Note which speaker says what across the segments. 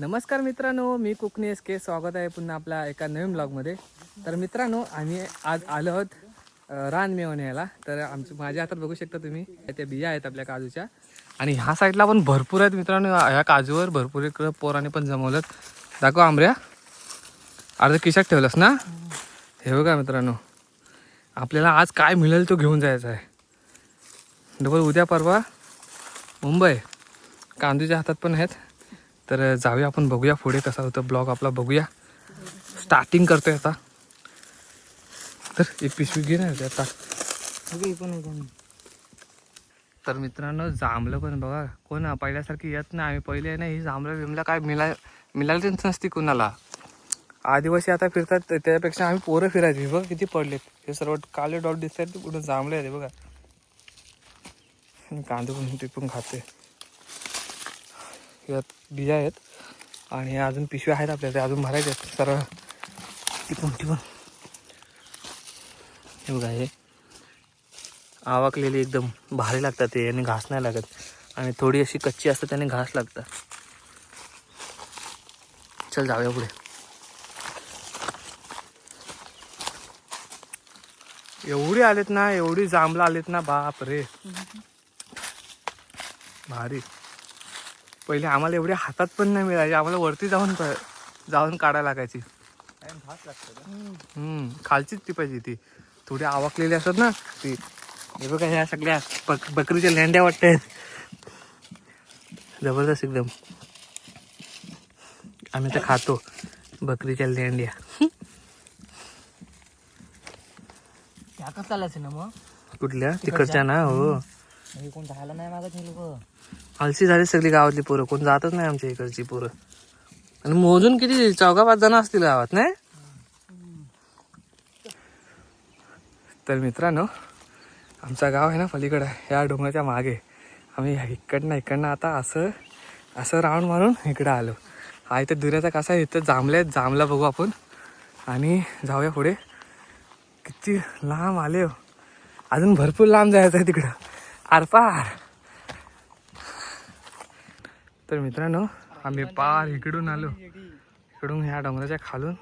Speaker 1: नमस्कार मित्रांनो, मी कुकनी एस के स्वागत आहे पुन्हा आपल्या एका नवीन ब्लॉगमध्ये. तर मित्रांनो, आम्ही आज आलो आहोत रान मेवून यायला. तर माझ्या हातात बघू शकता तुम्ही, त्या बिया आहेत आपल्या काजूच्या. आणि ह्या साईडला पण भरपूर आहेत मित्रांनो. ह्या काजूवर भरपूर इकडं पोराने पण जमवलं. दाखव आंब्या, अर्ध खिशात ठेवलंस ना. हे बघा मित्रांनो, आपल्याला आज काय मिळेल तो घेऊन जायचा आहे. डबल उद्या परवा मुंबई. कांदूच्या हातात पण आहेत. तर जाऊया आपण, बघूया पुढे कसा होतं ब्लॉग आपला, बघूया. स्टार्टिंग करतोय आता. तर एक पिशवी घे ना आता. तर मित्रांनो, जांभलं पण बघा, कोण पहिल्यासारखी येत नाही. आम्ही पहिले नाही, ही जांभलं बिमला काय मिळालीच नसती कुणाला. आदिवासी आता फिरतात, त्यापेक्षा आम्ही पोरं फिरायची. बघ किती पडलेत. हे सर्व काले डॉट दिसत आहेत, कुठं जांभले आहेत बघा. कांदे पण ते पण खाते. यात बिया आहेत आणि अजून पिशव्या आहेत आपल्या, ते अजून भरायचे आहेत सर्व. ती कोणती पण हे बघा, हे आवाकलेली एकदम भारी लागतात ते, याने घास नाही लागत. आणि थोडी अशी कच्ची असते, त्याने घास लागतात. चल जाऊया पुढे. एवढी आलेत ना, एवढी जांभळं आलेत ना, बाप रे भारी. पहिले आम्हाला एवढी हातात पण नाही मिळायची, आम्हाला वरती जाऊन काढायला लागायची. खालचीच ती पाहिजे, ती थोडी आवाकलेली असतात ना ती. हे बघा, ह्या सगळ्या बकरीच्या लेंड्या वाटतात, जबरदस्त एकदम. आम्ही तर खातो बकरीच्या लेंड्या.
Speaker 2: चालायचं ना मग
Speaker 1: कुठल्या तिकडच्या ना. हो,
Speaker 2: कोण राहायला नाही मागत हे लोक.
Speaker 1: आलसी झाली सगळी गावातली पोरं, कोण जातच नाही आमच्या इकडची पोरं. आणि मोजून किती 4-5 जण असतील गावात नाही. तर मित्रांनो, आमचं गाव आहे ना पलीकडं, ह्या डोंगराच्या मागे. आम्ही इकडनं आता असं राऊंड मारून इकडं आलो. हा इथं दुऱ्याचा कसा आहे, इथं जांभला बघू आपण आणि जाऊया पुढे. किती लांब आले हो, अजून भरपूर लांब जायचं आहे तिकडं आरपार. तर मित्रांनो, आम्ही पार इकडून आलो, इकडून ह्या डोंगराच्या खालून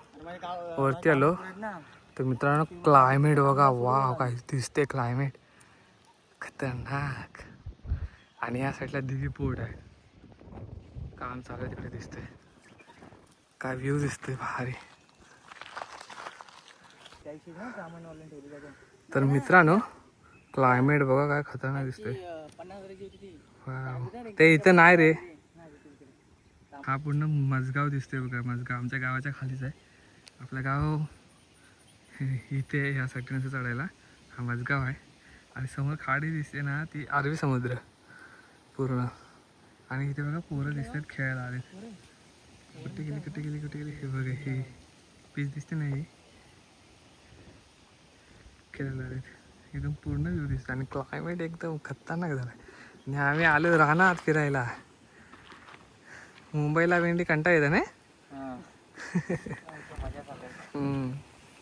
Speaker 1: वरती आलो. तर मित्रांनो, क्लायमेट बघा, वाव काय दिसते क्लायमेट, खतरनाक. आणि या साईडला दिघी पोर्ट आहे, काम चालू आहे तिकडे, दिसतंय काय व्ह्यू दिसतोय भारी. तर मित्रांनो, क्लायमेट बघा काय खतरनाक दिसतंय. ते इथं नाही रे, हा पूर्ण मजगाव दिसतोय बघा. मजगाव आमच्या गावाच्या खालीच आहे. आपलं गाव इथे ह्या साईडनं चढायला हा मजगाव आहे. आणि समोर खाडी दिसते ना, ती अरबी समुद्र पूर्ण. आणि इथे बघा पोरं दिसतात खेळायला आले. कुठे गेली हे बघा, ही पीच दिसते ना, ही खेळायला आलेत. एकदम पूर्ण व्ह्यू दिसतं आणि क्लायमेट एकदम खतरनाक झाला. आणि आम्ही आलो रानात फिरायला. मुंबईला वेंडी कंटाळा येतं ना.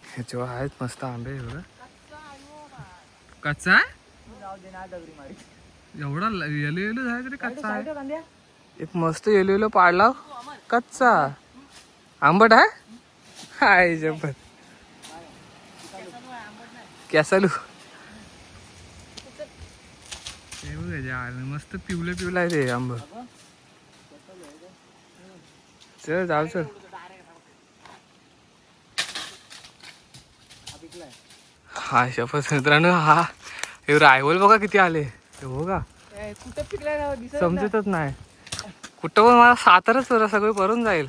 Speaker 1: ह्याच्यावर आहेत मस्त आंबे बघा. कच्चा एवढा येलो झाला तरी कच्चा आहे. एक मस्त येलो पाडला, कच्चा आंबट आहे. हाय जबर कॅसालू. हे बघा, मस्त पिवलं आहे ते आंब. चल जाऊ चल. हा शपथ मित्रांनो, हा हे रायवल बघा किती आले. हे बघा समजतच नाही कुठं, पण मला सातारच सगळं भरून जाईल.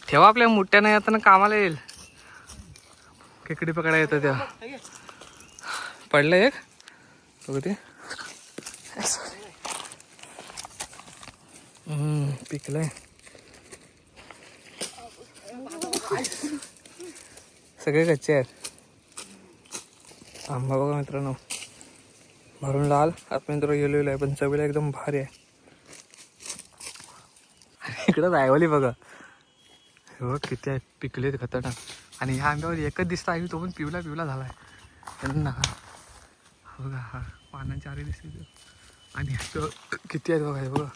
Speaker 1: ठेवा आपल्या मुठ्यानं येताना कामाला येईल. खेकडी पकडायला येतं तेव्हा. पडलं एक बघ ते, पिकलंय. सगळे कच्चे आहेत. आंबा बघा मित्रांनो, भरून लाल, आतमध्ये थोडं येलो आहे, पण चवीला एकदम भारी आहे. इकडं रायवली बघा, हे बघ किती आहे, पिकलेत खतरनाक. आणि ह्या आंब्यावर एकच दिसता आहे, तो पण पिवला झालाय त्यांना. बघा हा पानांची आरे दिसते. आणि किती आहेत बघा, हे बघा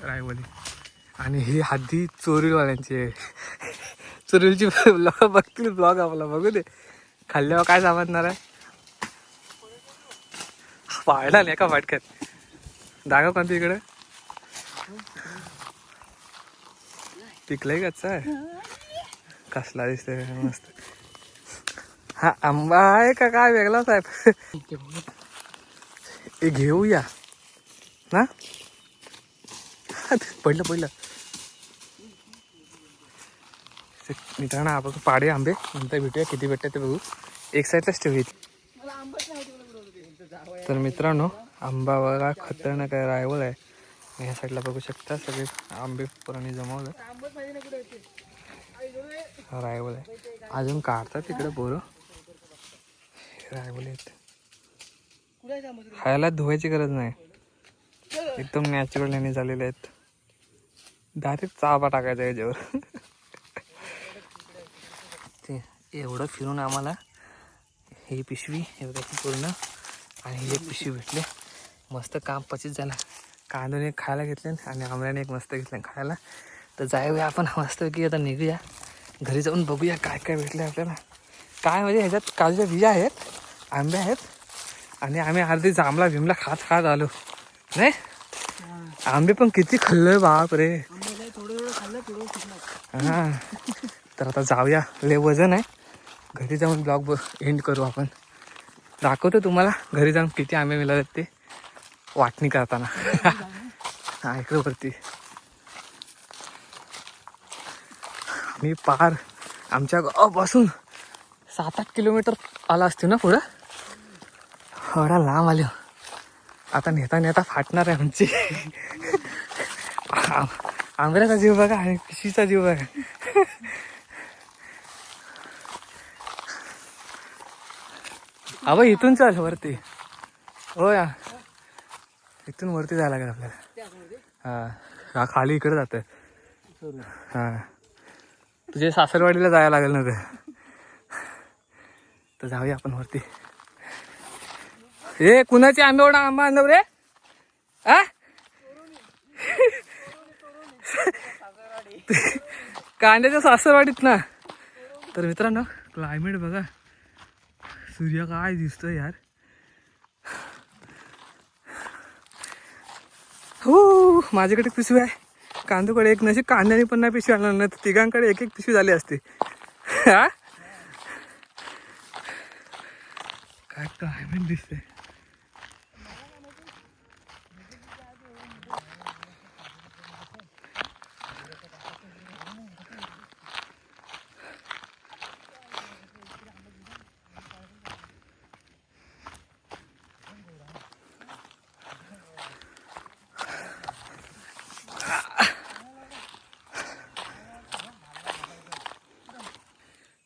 Speaker 1: रायवली. आणि ही हद्दी चोरीवाल्यांची आहे. चोरीलची लोक बघतील ब्लॉग आपला, बघू दे खाल्ल्यावर काय समजणार आहे. पाळला नाही का फाटक्यात दागा कोणती इकडे पिकलंय कच्चा आहे. कसला दिसतोय मस्त. हा आंबा आहे का काय वेगळाच आहे. हे घेऊया ना. पडलं मित्रांनो. आपण पाडे आंबे नंतर भेटूया, किती भेटतात ते बघू. एक साईडलाच ठेवू. तर मित्रांनो आंबा बघा खतरनाक आहे, रायवळ आहे. ह्या साईडला बघू शकता सगळे आंबे पुराणे जमवलं. रायवळ आहे, अजून काढतात तिकडे बोरं. रायवळ आहेत, खायला धुवायची गरज नाही, एकदम नॅचरल याने झालेले आहेत. डायरेक्ट चाबा टाकायचा याच्यावर. ते एवढं फिरून आम्हाला ही पिशवी एवढं पूर्ण आणि ही एक पिशवी भेटली. मस्त काम पचित झाला. कांदून एक खायला घेतले आणि आंब्याने एक मस्त घेतलं खायला. तर जाऊया आपण मस्तपैकी आता निघूया घरी, जाऊन बघूया काय काय भेटले आपल्याला. काय म्हणजे ह्याच्यात काजूच्या बिया आहेत, आंबे आहेत आणि आम्ही अर्धी जांभळा बिमला खात आलो नाही. आंबे पण किती खाल्लोय बाप रे. हां तर आता जाऊया, लय वजन आहे. घरी जाऊन ब्लॉग एंड करू आपण. दाखवतो तुम्हाला घरी जाऊन किती आंबे मिळाले ते वाटणी करताना. हा इकडे वरती मी पार आमच्या गावापासून 7-8 किलोमीटर आला असतो ना पुढं. एवढा लांब आलो. आता नेता फाटणार आहे आमची. आंब्याचा जीव बघा आणि पिशवीचा जीव बघा. अबा इथून चल वरती. हो या इथून वरती जायला लागेल आपल्याला. हा खाली इकडे जात. हा तुझे सासरवाडीला जायला लागेल ना तर जाऊया आपण वरती. हे कुणाचे आंबे एवढा आंबा आणव रे. कांद्याच्या सासरवाडीत ना. तर मित्रांनो क्लायमेट बघा, सूर्य काय दिसतोय यार. हो माझ्याकडे पिशवी आहे, कांदूकडे एक. नशीब कांद्याने पण नाही पिशवी आणणार, नाही तिघांकडे एक पिशवी झाली असते. हा काय क्लायमेट दिसतंय.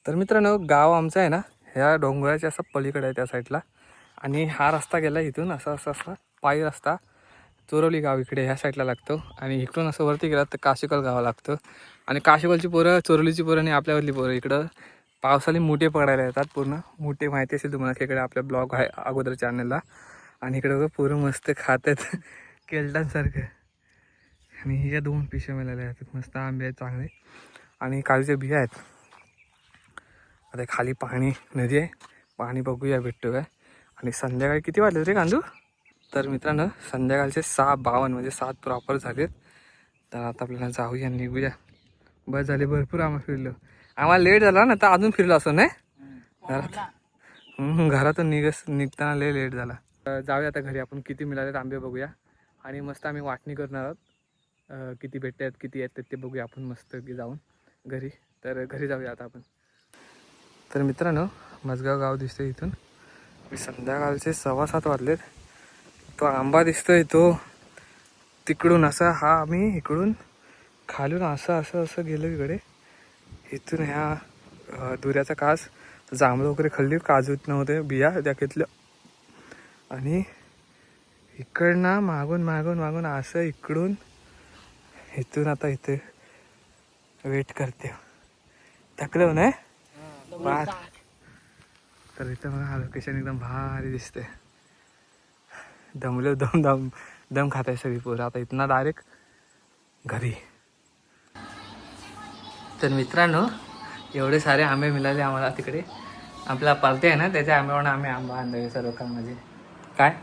Speaker 1: तर मित्रांनो गाव आमचं आहे ना ह्या डोंगराच्या असं पलीकडे आहे त्या साईडला. आणि हा रस्ता गेला इथून असा पायी रस्ता चोरवली गाव इकडे ह्या साईडला लागतो. आणि इकडून असं वरती गेला तर काशिकल गाव लागतं. आणि काशिकलची पोरं, चोरवलीची पोरं आणि आपल्यावरली पोरं इकडं पावसाळी मुठे पकडायला येतात. पूर्ण मुठे माहिती असेल तुम्हाला, इकडे आपल्या ब्लॉग आहे अगोदर चॅनलला. आणि इकडे बघा पोरं मस्त खातात केल्टांसारखं. आणि ह्या 2 पिशव्या मिळाल्या आहेत, मस्त आंबे आहेत चांगले आणि काजूच्या बिया आहेत. आता खाली पाणी नदी आहे, पाणी बघूया भेटतो काय. आणि संध्याकाळी किती वाजले रे कांदू. तर मित्रांनो संध्याकाळचे 6:52 म्हणजे 7 प्रॉपर झालेत. तर आता आपल्याला जाऊया निघूया. बस झाले, भरपूर आम्हाला फिरलो. आम्हाला लेट झाला ना तर अजून फिरलो असं नाही घरातून निघताना लय लेट झाला. जाऊया आता घरी. आपण किती मिळालेत आंबे बघूया आणि मस्त आम्ही वाटणी करणार आहोत. किती भेटतात किती येतात ते बघूया आपण मस्त की जाऊन घरी. तर घरी जाऊया आता आपण. तर मित्रांनो मजगाव गाव दिसतंय इथून. संध्याकाळचे 6:15 वाजलेत. तो आंबा दिसतोय तो तिकडून असा. हा आम्ही इकडून खालून असं गेलो इकडे. इथून ह्या दुऱ्याचा कास जांभळं वगैरे खाल्ली, काजूत नव्हते बिया त्या घेतल्या. आणि इकडनं मागून असं इकडून इथून आता इथे वेट करते. थकलो ना बार. तर इथं बघा लोकेशन एकदम भारी दिसते. दम खात आहे सगळी पोरं. आता इथनं डायरेक्ट घरी. तर मित्रांनो एवढे सारे आंबे मिळाले आम्हाला तिकडे. आपला पार्टी आहे ना त्याच्या आंब्यावरून आम्ही आंबा आणले सर्व कामाचे. काय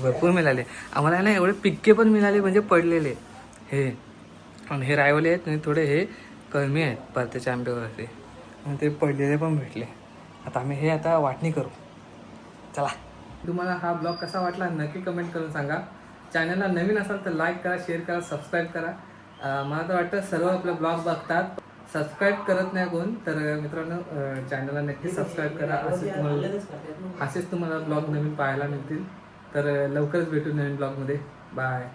Speaker 1: भरपूर मिळाले आम्हाला ना. एवढे पिक्के पण मिळाले म्हणजे पडलेले हे. आणि हे रायवले आहेत आणि थोडे हे कमी आहेत परतीच्या आंब्यावर ते. आणि ते पडलेले पण भेटले. आता आम्ही हे आता वाटणी करू. चला. तुम्हाला हा ब्लॉग कसा वाटला नक्की कमेंट करून सांगा. चॅनलला नवीन असाल तर लाईक करा, शेअर करा, सबस्क्राईब करा. मला तर वाटतं सर्व आपला ब्लॉग बघतात, सबस्क्राईब करत नाही कोण. तर मित्रांनो चॅनलला नक्की सबस्क्राईब करा. असेच तुम्हाला ब्लॉग नवीन पाहायला मिळतील. तर लवकरच भेटू नवीन ब्लॉगमध्ये. बाय.